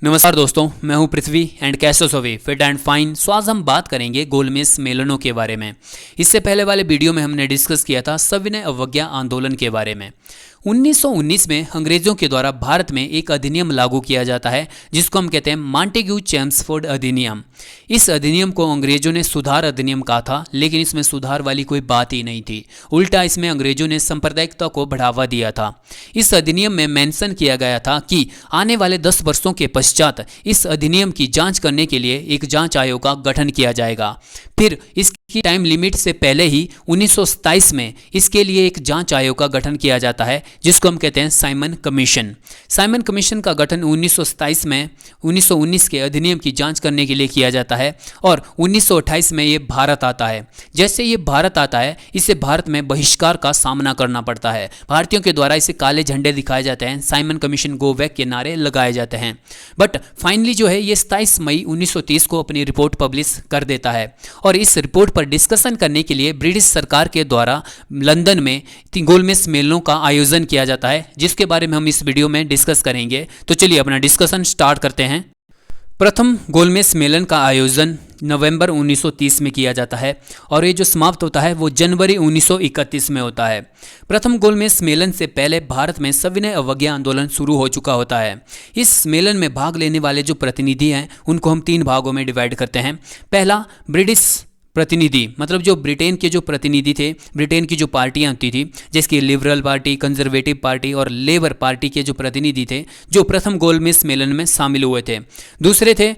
नमस्कार दोस्तों, मैं हूं पृथ्वी एंड कैसे सभी फिट एंड फाइन। सो आज हम बात करेंगे गोलमेज मेलनों के बारे में। इससे पहले वाले वीडियो में हमने डिस्कस किया था सविनय अवज्ञा आंदोलन के बारे में। 1919 में अंग्रेजों के द्वारा भारत में एक अधिनियम लागू किया जाता है जिसको हम कहते हैं मॉन्टेग्यू चेम्सफोर्ड अधिनियम। इस अधिनियम को अंग्रेजों ने सुधार अधिनियम कहा था, लेकिन इसमें सुधार वाली कोई बात ही नहीं थी। उल्टा इसमें अंग्रेजों ने सांप्रदायिकता को बढ़ावा दिया था। इस अधिनियम में मेंशन किया गया था कि आने वाले 10 वर्षों के पश्चात इस अधिनियम की जांच करने के लिए एक जांच आयोग का गठन किया जाएगा। फिर इसकी टाइम लिमिट से पहले ही 1927 में इसके लिए एक जांच आयोग का गठन किया जाता है जिसको हम कहते हैं साइमन कमीशन। साइमन कमीशन का गठन 1927 में 1919 के अधिनियम की जांच करने के लिए किया जाता है और 1928 में ये भारत आता है। जैसे ये भारत आता है, इसे भारत में बहिष्कार का सामना करना पड़ता है। भारतीयों के द्वारा इसे काले झंडे दिखाए जाते हैं, साइमन कमीशन गो बैक के नारे लगाए जाते हैं। बट फाइनली जो है ये 27 मई 1930 को अपनी रिपोर्ट पब्लिश कर देता है और इस रिपोर्ट पर डिस्कशन करने के लिए ब्रिटिश सरकार के द्वारा लंदन में गोलमेज मेलों का आयोजन किया जाता है, जिसके बारे में हम इस वीडियो में डिस्कस करेंगे। तो चलिए अपना डिस्कशन स्टार्ट करते हैं। प्रथम गोलमेज मेलन का आयोजन नवंबर 1930 में किया जाता है और ये जो समाप्त होता है वो जनवरी 1931 में होता है। प्रथम गोलमेज मेलन से पहले भारत में सविनय अवज्ञा आंदोलन शुरू हो चुका होता है। इस मेलन में भाग लेने वाले जो प्रतिनिधि हैं उनको हम 3 भागों में डिवाइड करते हैं। पहला, ब्रिटिश प्रतिनिधि, मतलब जो ब्रिटेन के जो प्रतिनिधि थे, ब्रिटेन की जो पार्टियां होती थी जैसे लिबरल पार्टी, कंजर्वेटिव पार्टी और लेबर पार्टी के जो प्रतिनिधि थे जो प्रथम गोलमेज मेलन में शामिल हुए थे। दूसरे थे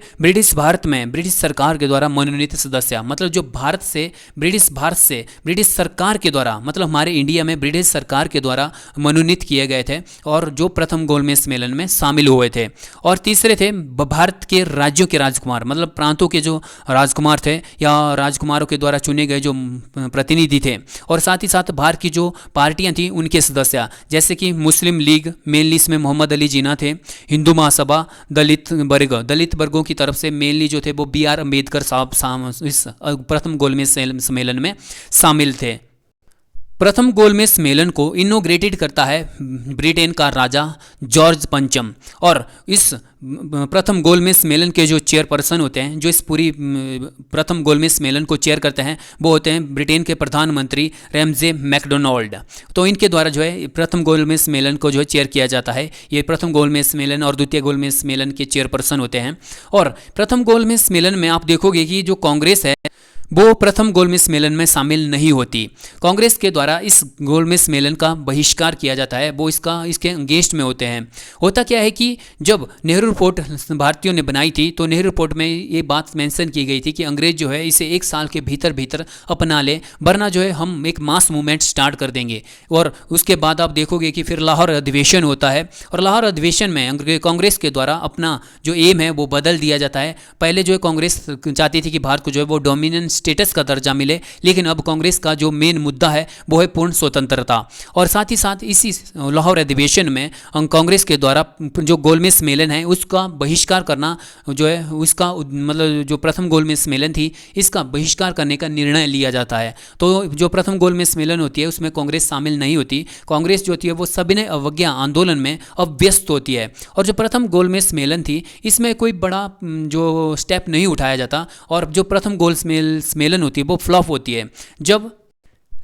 भारत में ब्रिटिश सरकार के द्वारा मनोनीत सदस्य, मतलब जो भारत से ब्रिटिश सरकार के द्वारा, मतलब हमारे इंडिया में ब्रिटिश सरकार के द्वारा मनोनीत किए गए थे और जो प्रथम गोलमेज मेलन में शामिल हुए थे। और तीसरे थे भारत के राज्यों के राजकुमार, मतलब प्रांतों के जो राजकुमार थे या राजकुमारों के द्वारा चुने गए जो प्रतिनिधि थे, और साथ ही साथ भारत की जो पार्टियां थी उनके सदस्य, जैसे कि मुस्लिम लीग, मेनली इसमें मोहम्मद अली जिन्ना थे, हिंदू महासभा, दलित वर्गों की तरफ से मेनली जो थे वो BR अम्बेडकर साहब इस प्रथम गोलमेज सम्मेलन में शामिल थे। प्रथम गोलमेज मेलन को इनोग्रेटेड करता है ब्रिटेन का राजा जॉर्ज पंचम, और इस प्रथम गोलमेज मेलन के जो चेयरपर्सन होते हैं, जो इस पूरी प्रथम गोलमेज मेलन को चेयर करते हैं, वो होते हैं ब्रिटेन के प्रधानमंत्री रैमजे मैकडोनाल्ड। तो इनके द्वारा जो है प्रथम गोलमेज मेलन को जो है चेयर किया जाता है। ये प्रथम गोलमेज मेलन और द्वितीय गोलमेज मेलन के चेयरपर्सन होते हैं। और प्रथम गोलमेज मेलन में आप देखोगे कि जो कांग्रेस है वो प्रथम गोलमेज मेलन में शामिल नहीं होती। कांग्रेस के द्वारा इस गोलमेज मेलन का बहिष्कार किया जाता है, वो इसके अगेंस्ट में होते हैं। होता क्या है कि जब नेहरू रिपोर्ट भारतीयों ने बनाई थी तो नेहरू रिपोर्ट में ये बात मेंशन की गई थी कि अंग्रेज जो है इसे 1 साल के भीतर अपना ले, वरना जो है हम एक मास मूवमेंट स्टार्ट कर देंगे। और उसके बाद आप देखोगे कि फिर लाहौर अधिवेशन होता है और लाहौर अधिवेशन में कांग्रेस के द्वारा अपना जो एम है वो बदल दिया जाता है। पहले जो है कांग्रेस चाहती थी कि भारत को जो है वो डोमिनेंट स्टेटस का दर्जा मिले, लेकिन अब कांग्रेस का जो मेन मुद्दा है वो है पूर्ण स्वतंत्रता। और साथ ही साथ इसी लाहौर अधिवेशन में कांग्रेस के द्वारा जो गोलमेज मेलन है उसका बहिष्कार करना, जो है उसका मतलब जो प्रथम गोलमेज मेलन थी इसका बहिष्कार करने का निर्णय लिया जाता है। तो जो प्रथम गोलमेज मेलन होती है उसमें कांग्रेस शामिल नहीं होती। कांग्रेस जो होती है वो सविनय अवज्ञा आंदोलन में अब व्यस्त होती है। और जो प्रथम गोलमेज मेलन थी इसमें कोई बड़ा जो स्टेप नहीं उठाया जाता और जो प्रथम गोलमेज मेलन होती है वो फ्लॉप होती है। जब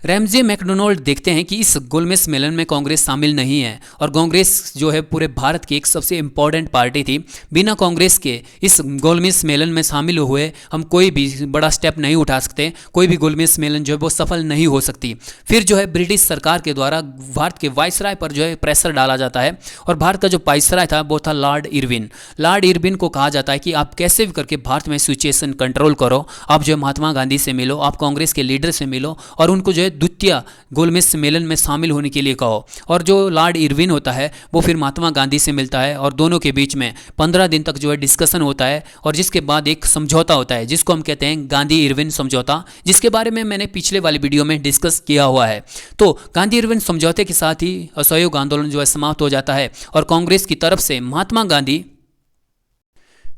रैमजे मैकडोनाल्ड देखते हैं कि इस गोलमेज मेलन में कांग्रेस शामिल नहीं है और कांग्रेस जो है पूरे भारत की एक सबसे इम्पॉर्टेंट पार्टी थी, बिना कांग्रेस के इस गोलमेज मेलन में शामिल हुए हम कोई भी बड़ा स्टेप नहीं उठा सकते, कोई भी गोलमेज मेलन जो है वो सफल नहीं हो सकती। फिर जो है ब्रिटिश सरकार के द्वारा भारत के वायसराय पर जो है प्रेशर डाला जाता है और भारत का जो वायसराय था वो था लॉर्ड इरविन। लॉर्ड इरविन को कहा जाता है कि आप कैसे भी करके भारत में सिचुएशन कंट्रोल करो, आप जो है महात्मा गांधी से मिलो, आप कांग्रेस के लीडर से मिलो और उनको जो है द्वितीय गोलमेज सम्मेलन में शामिल होने के लिए कहो। और जो लॉर्ड इरविन होता है वो फिर महात्मा गांधी से मिलता है और दोनों के बीच में 15 दिन तक जो है डिस्कशन होता है और जिसके बाद एक समझौता होता है जिसको हम कहते हैं गांधी इरविन समझौता, जिसके बारे में मैंने पिछले वाली वीडियो में डिस्कस किया हुआ है। तो गांधी इरविन समझौते के साथ ही असहयोग आंदोलन जो है समाप्त हो जाता है और कांग्रेस की तरफ से महात्मा गांधी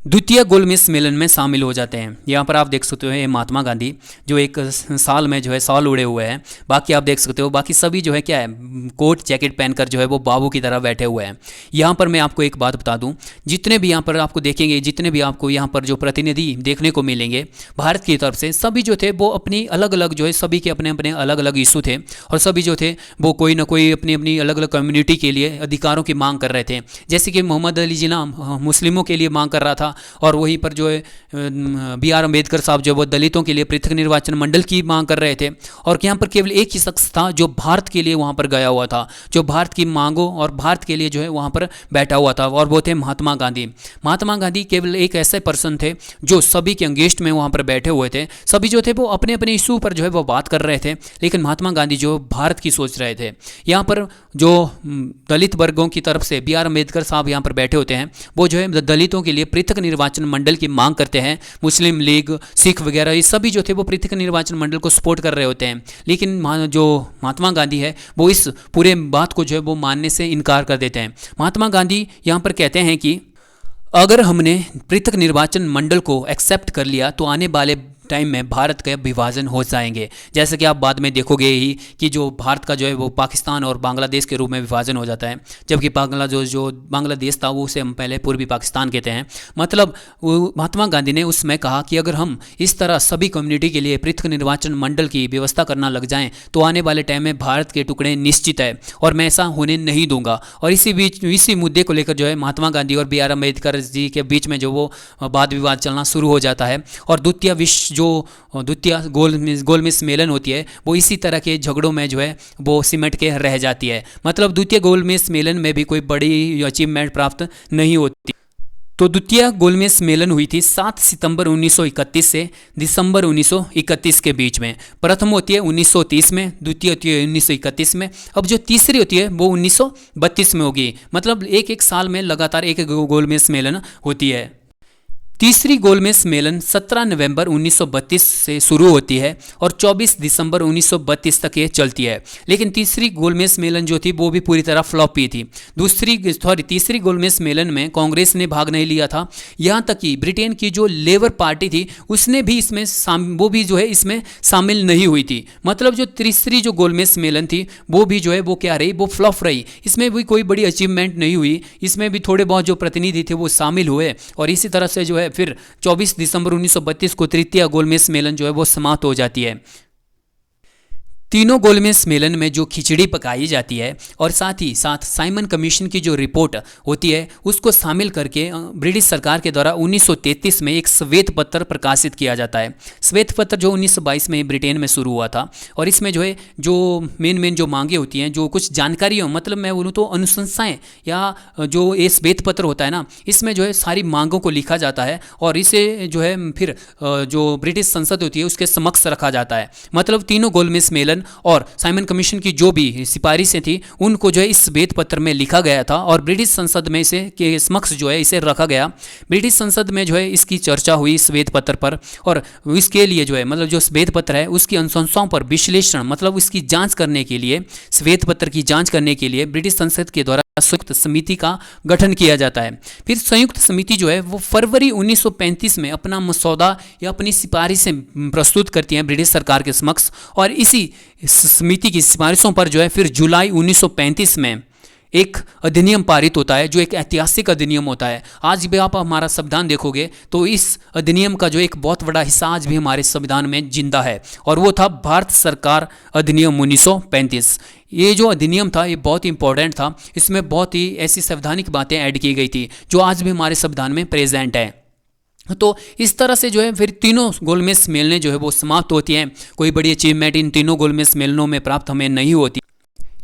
द्वितीय गोलमेज सम्मेलन में शामिल हो जाते हैं। यहाँ पर आप देख सकते हो ये महात्मा गांधी जो एक साल में जो है साल उड़े हुए हैं, बाकी आप देख सकते हो बाकी सभी जो है क्या है कोट जैकेट पहनकर जो है वो बाबू की तरह बैठे हुए हैं। यहाँ पर मैं आपको एक बात बता दूँ, जितने भी यहाँ पर आपको देखेंगे, जितने भी आपको यहाँ पर जो प्रतिनिधि देखने को मिलेंगे भारत की तरफ से, सभी जो थे वो अपनी अलग अलग जो है सभी के अपने अपने अलग अलग इशू थे और सभी जो थे वो कोई ना कोई अपनी अपनी अलग अलग कम्युनिटी के लिए अधिकारों की मांग कर रहे थे। जैसे कि मोहम्मद अली जिन्ना मुस्लिमों के लिए मांग कर रहा था और वहीं पर जो है BR अम्बेडकर साहब जो वो दलितों के लिए पृथक निर्वाचन मंडल की मांग कर रहे थे। और यहाँ पर केवल एक ही शख्स था जो भारत के लिए वहाँ पर गया हुआ था, जो भारत की मांगों और भारत के लिए जो है वहाँ पर बैठा हुआ था, और वो थे महात्मा गांधी। महात्मा गांधी केवल एक ऐसे पर्सन थे जो सभी के अंगेस्ट में वहाँ पर बैठे हुए थे। सभी जो थे वो अपने अपने इशू पर जो है वो बात कर रहे थे, लेकिन महात्मा गांधी जो भारत की सोच रहे थे। यहाँ पर जो दलित वर्गों की तरफ से BR अम्बेडकर साहब यहाँ पर बैठे होते हैं, वो जो है दलितों के लिए पृथक निर्वाचन मंडल की मांग करते हैं। मुस्लिम लीग, सिख वगैरह ये सभी जो थे वो पृथक निर्वाचन मंडल को सपोर्ट कर रहे होते हैं, लेकिन जो महात्मा गांधी है वो इस पूरे बात को जो है वो मानने से इनकार कर देते हैं। महात्मा गांधी यहाँ पर कहते हैं कि अगर हमने पृथक निर्वाचन मंडल को एक्सेप्ट कर लिया तो आने वाले टाइम में भारत का विभाजन हो जाएंगे। जैसे कि आप बाद में देखोगे ही कि जो भारत का जो है वो पाकिस्तान और बांग्लादेश के रूप में विभाजन हो जाता है, जबकि जो बांग्लादेश था वो उसे हम पहले पूर्वी पाकिस्तान कहते हैं। मतलब महात्मा गांधी ने उसमें कहा कि अगर हम इस तरह सभी कम्युनिटी के लिए पृथक निर्वाचन मंडल की व्यवस्था करना लग जाएं तो आने वाले टाइम में भारत के टुकड़े निश्चित है और मैं ऐसा होने नहीं दूंगा। और इसी मुद्दे को लेकर जो है महात्मा गांधी और BR अम्बेडकर जी के बीच में जो वो वाद विवाद चलना शुरू हो जाता है। और द्वितीय गोलमेज सम्मेलन होती है वो इसी तरह के झगड़ों में जो है वो सिमट के रह जाती है। मतलब द्वितीय गोलमेज सम्मेलन में भी कोई बड़ी अचीवमेंट प्राप्त नहीं होती। तो द्वितीय गोलमेज सम्मेलन हुई थी 7 सितंबर 1931 से दिसंबर 1931 के बीच में। प्रथम होती है 1930 में, द्वितीय होती है 1931 में, अब जो तीसरी होती है वो 1932 में होगी। मतलब एक साल में लगातार एक गोलमेज सम्मेलन होती है। तीसरी गोलमेज सम्मेलन 17 नवंबर 1932 से शुरू होती है और 24 दिसंबर 1932 तक ये चलती है। लेकिन तीसरी गोलमेज सम्मेलन जो थी वो भी पूरी तरह फ्लॉप ही थी। तीसरी गोलमेज सम्मेलन में कांग्रेस ने भाग नहीं लिया था। यहाँ तक कि ब्रिटेन की जो लेबर पार्टी थी उसने भी इसमें वो भी जो है इसमें शामिल नहीं हुई थी। मतलब जो तीसरी जो गोलमेज सम्मेलन थी वो भी जो है वो क्या रही, वो फ्लॉप रही। इसमें भी कोई बड़ी अचीवमेंट नहीं हुई। इसमें भी थोड़े बहुत जो प्रतिनिधि थे वो शामिल हुए और इसी तरह से जो है फिर 24 दिसंबर 1932 को तृतीय गोलमेज सम्मेलन जो है वो समाप्त हो जाती है। तीनों गोलमेज सम्मेलन में जो खिचड़ी पकाई जाती है और साथ ही साथ साइमन कमीशन की जो रिपोर्ट होती है उसको शामिल करके ब्रिटिश सरकार के द्वारा 1933 में एक श्वेत पत्र प्रकाशित किया जाता है। श्वेत पत्र जो 1922 में ब्रिटेन में शुरू हुआ था और इसमें जो है जो मेन जो मांगे होती हैं, जो कुछ जानकारियों मतलब मैं बोलूँ तो अनुशंसाएँ या जो ये श्वेत पत्र होता है ना, इसमें जो है सारी मांगों को लिखा जाता है और इसे जो है फिर जो ब्रिटिश संसद होती है उसके समक्ष रखा जाता है। मतलब तीनों गोलमेज सम्मेलन और साइमन कमीशन की जो भी सिफारिशें थी उनको जो है इस श्वेत पत्र में लिखा गया था और ब्रिटिश संसद में इसे के समक्ष जो है इसे रखा गया। ब्रिटिश संसद में जो है इसकी चर्चा हुई श्वेत पत्र पर और इसके लिए जो है मतलब जो श्वेत पत्र है उसकी अनुशंसाओं पर विश्लेषण मतलब उसकी जांच करने के लिए, श्वेत पत्र की जांच करने के लिए ब्रिटिश संसद के द्वारा संयुक्त समिति का गठन किया जाता है। फिर संयुक्त समिति जो है वो फरवरी 1935 में अपना मसौदा या अपनी सिफारिशें प्रस्तुत करती हैं ब्रिटिश सरकार के समक्ष और इसी समिति की सिफारिशों पर जो है फिर जुलाई 1935 में एक अधिनियम पारित होता है जो एक ऐतिहासिक अधिनियम होता है। आज भी आप हमारा संविधान देखोगे तो इस अधिनियम का जो एक बहुत बड़ा हिस्सा आज भी हमारे संविधान में जिंदा है और वो था भारत सरकार अधिनियम 1935। ये जो अधिनियम था ये बहुत इंपॉर्टेंट था। इसमें बहुत ही ऐसी संवैधानिक बातें ऐड की गई थी जो आज भी हमारे संविधान में प्रेजेंट है। तो इस तरह से जो है फिर तीनों गोलमेज सम्मेलनें जो है वो समाप्त होती हैं। कोई बड़ी अचीवमेंट इन तीनों गोलमेज सम्मेलनों में प्राप्त हमें नहीं होती।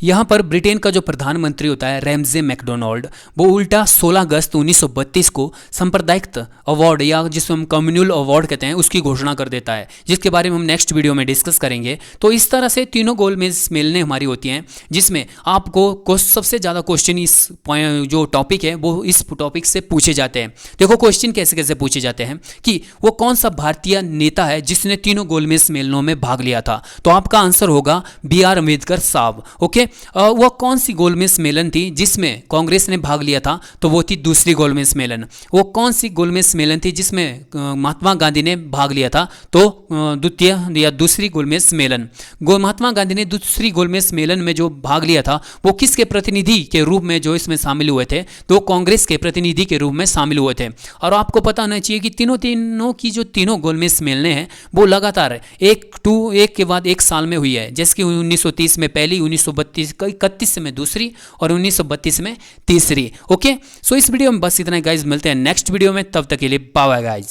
यहाँ पर ब्रिटेन का जो प्रधानमंत्री होता है रैमजे मैकडोनाल्ड, वो उल्टा 16 अगस्त 1932 को सांप्रदायिक अवार्ड या जिसको हम कम्युनल अवार्ड कहते हैं उसकी घोषणा कर देता है, जिसके बारे में हम नेक्स्ट वीडियो में डिस्कस करेंगे। तो इस तरह से तीनों गोलमेज सम्मेलनें हमारी होती हैं जिसमें आपको सबसे ज़्यादा क्वेश्चन इस जो टॉपिक है वो इस टॉपिक से पूछे जाते हैं। देखो क्वेश्चन कैसे कैसे पूछे जाते हैं कि वो कौन सा भारतीय नेता है जिसने तीनों गोलमेज सम्मेलनों में भाग लिया था। तो आपका आंसर होगा BR अम्बेडकर साहब। ओके, वह कौन सी गोलमेज सम्मेलन थी जिसमें कांग्रेस ने भाग लिया था? तो वो थी दूसरी गोलमेज सम्मेलन। वो कौन सी गोलमेज सम्मेलन थी जिसमें महात्मा गांधी ने भाग लिया था? तो द्वितीय या दूसरी गोलमेज सम्मेलन। महात्मा गांधी ने दूसरी गोलमेज सम्मेलन में जो भाग लिया था वो किसके प्रतिनिधि के रूप में जो इसमें शामिल हुए थे? तो कांग्रेस के प्रतिनिधि के रूप में शामिल हुए थे। और आपको पता होना चाहिए कि तीनों की जो तीनों गोलमेज सम्मेलनें हैं वो लगातार एक के बाद एक साल में हुई है। जैसे कि 1930 में पहली, 1931 में दूसरी और 1932 में तीसरी। ओके, सो इस वीडियो में बस इतना ही गाइज, मिलते हैं नेक्स्ट वीडियो में, तब तक के लिए बाय बाय गाइज।